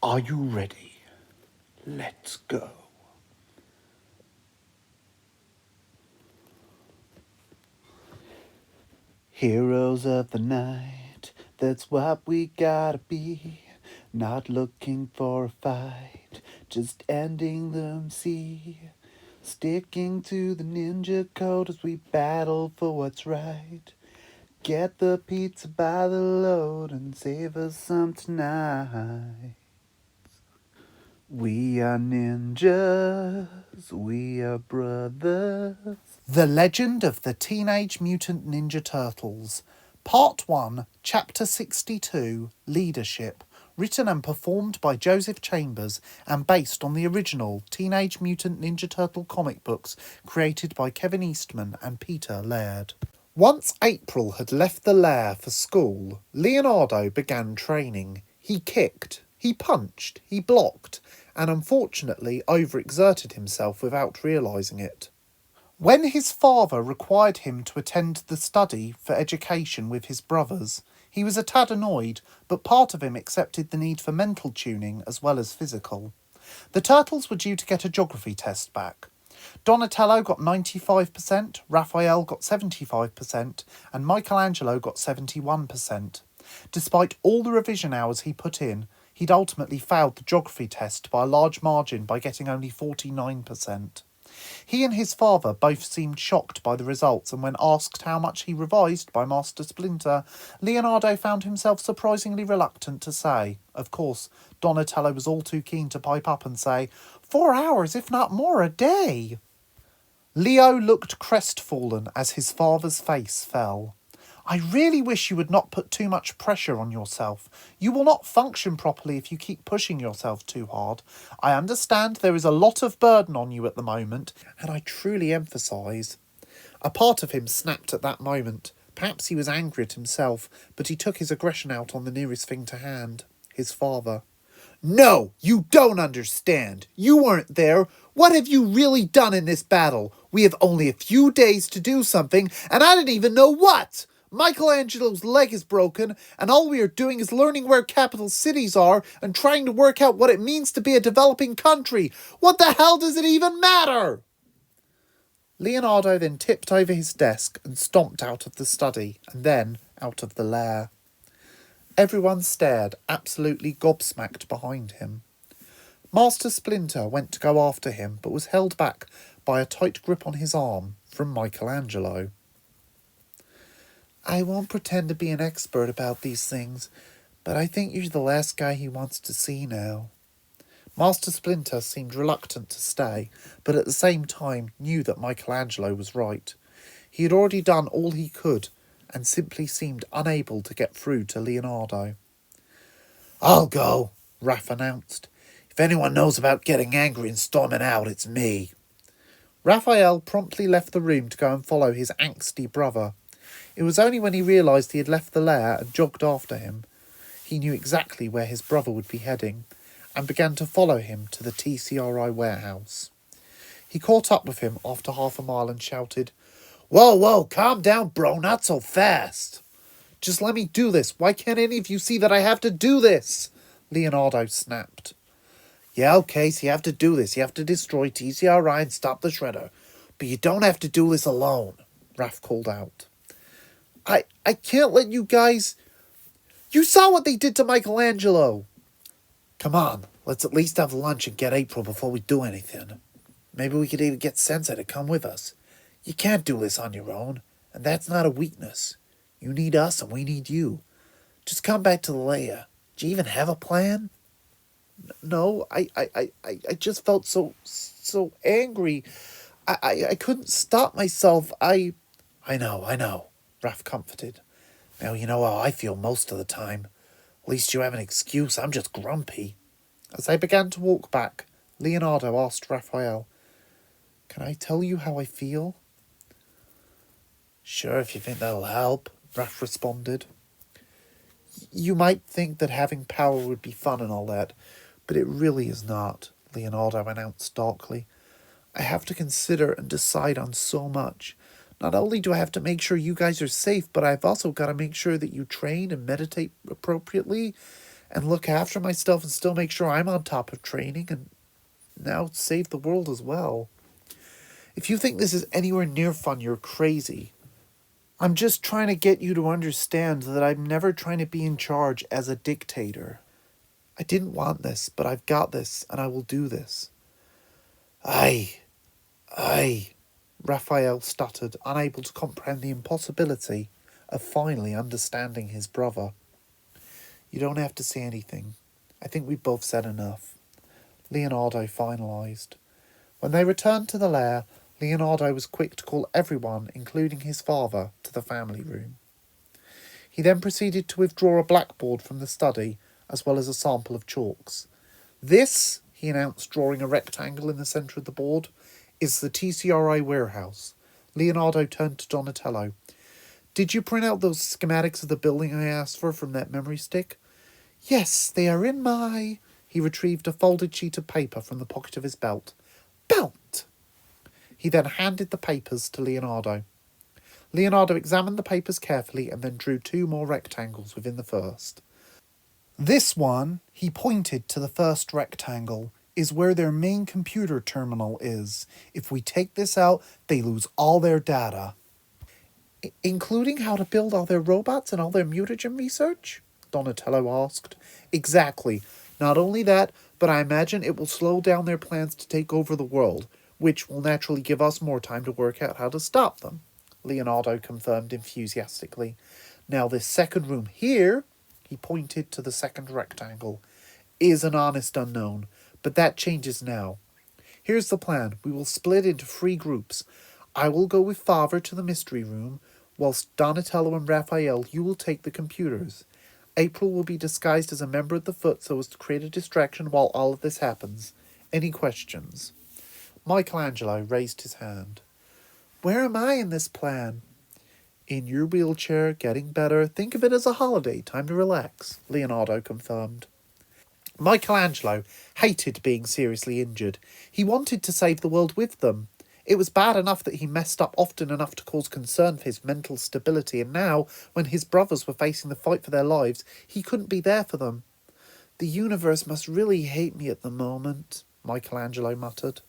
Are you ready? Let's go. Heroes of the night, that's what we gotta be. Not looking for a fight, just ending them, see. Sticking to the ninja code as we battle for what's right. Get the pizza by the load and save us some tonight. We are ninjas, we are brothers. The Legend of the Teenage Mutant Ninja Turtles, Part 1, Chapter 62, Leadership, written and performed by Joseph Chambers and based on the original Teenage Mutant Ninja Turtle comic books created by Kevin Eastman and Peter Laird. Once April had left the lair for school, Leonardo began training. He kicked, he punched, he blocked, and unfortunately overexerted himself without realising it. When his father required him to attend the study for education with his brothers, he was a tad annoyed, but part of him accepted the need for mental tuning as well as physical. The turtles were due to get a geography test back. Donatello got 95%, Raphael got 75%, and Michelangelo got 71%. Despite all the revision hours he put in, he'd ultimately failed the geography test by a large margin by getting only 49%. He and his father both seemed shocked by the results, and when asked how much he revised by Master Splinter, Leonardo found himself surprisingly reluctant to say. Of course, Donatello was all too keen to pipe up and say, 4 hours, if not more, a day. Leo looked crestfallen as his father's face fell. I really wish you would not put too much pressure on yourself. You will not function properly if you keep pushing yourself too hard. I understand there is a lot of burden on you at the moment, and I truly emphasise. A part of him snapped at that moment. Perhaps he was angry at himself, but he took his aggression out on the nearest thing to hand, his father. No, you don't understand. You weren't there. What have you really done in this battle? We have only a few days to do something, and I didn't even know what. Michelangelo's leg is broken, and all we are doing is learning where capital cities are and trying to work out what it means to be a developing country. What the hell does it even matter? Leonardo then tipped over his desk and stomped out of the study, and then out of the lair. Everyone stared, absolutely gobsmacked behind him. Master Splinter went to go after him, but was held back by a tight grip on his arm from Michelangelo. I won't pretend to be an expert about these things, but I think you're the last guy he wants to see now. Master Splinter seemed reluctant to stay, but at the same time knew that Michelangelo was right. He had already done all he could, and simply seemed unable to get through to Leonardo. I'll go, Raph announced. If anyone knows about getting angry and storming out, it's me. Raphael promptly left the room to go and follow his angsty brother. It was only when he realised he had left the lair and jogged after him. He knew exactly where his brother would be heading, and began to follow him to the TCRI warehouse. He caught up with him after half a mile and shouted, Whoa, calm down, bro, not so fast. Just let me do this. Why can't any of you see that I have to do this? Leonardo snapped. Yeah, okay, so you have to do this. You have to destroy TCRI and stop the Shredder. But you don't have to do this alone, Raph called out. I can't let you guys... You saw what they did to Michelangelo. Come on, let's at least have lunch and get April before we do anything. Maybe we could even get Sensei to come with us. You can't do this on your own, and that's not a weakness. You need us and we need you. Just come back to the lair. Do you even have a plan? No, I just felt so angry. I couldn't stop myself. I know, Raph comforted. Now you know how I feel most of the time. At least you have an excuse. I'm just grumpy. As they began to walk back, Leonardo asked Raphael, Can I tell you how I feel? Sure, if you think that'll help, Raph responded. You might think that having power would be fun and all that, but it really is not, Leonardo announced darkly. I have to consider and decide on so much. Not only do I have to make sure you guys are safe, but I've also got to make sure that you train and meditate appropriately, and look after myself and still make sure I'm on top of training and now save the world as well. If you think this is anywhere near fun, you're crazy. I'm just trying to get you to understand that I'm never trying to be in charge as a dictator. I didn't want this, but I've got this, and I will do this. Aye, Raphael stuttered, unable to comprehend the impossibility of finally understanding his brother. You don't have to say anything. I think we've both said enough. Leonardo finalised. When they returned to the lair, Leonardo was quick to call everyone, including his father, to the family room. He then proceeded to withdraw a blackboard from the study, as well as a sample of chalks. This, he announced, drawing a rectangle in the centre of the board, is the TCRI warehouse. Leonardo turned to Donatello. Did you print out those schematics of the building I asked for from that memory stick? Yes, they are in my... He retrieved a folded sheet of paper from the pocket of his belt. Belt! He then handed the papers to Leonardo. Leonardo examined the papers carefully and then drew 2 more rectangles within the first. This one, he pointed to the first rectangle, is where their main computer terminal is. If we take this out, they lose all their data. Including how to build all their robots and all their mutagen research? Donatello asked. Exactly. Not only that, but I imagine it will slow down their plans to take over the world, which will naturally give us more time to work out how to stop them, Leonardo confirmed enthusiastically. Now this second room here, he pointed to the second rectangle, is an honest unknown, but that changes now. Here's the plan. We will split into 3 groups. I will go with Father to the mystery room, whilst Donatello and Raphael, you will take the computers. April will be disguised as a member of the Foot so as to create a distraction while all of this happens. Any questions? Michelangelo raised his hand. Where am I in this plan? In your wheelchair, getting better. Think of it as a holiday, time to relax, Leonardo confirmed. Michelangelo hated being seriously injured. He wanted to save the world with them. It was bad enough that he messed up often enough to cause concern for his mental stability, and now, when his brothers were facing the fight for their lives, he couldn't be there for them. The universe must really hate me at the moment, Michelangelo muttered.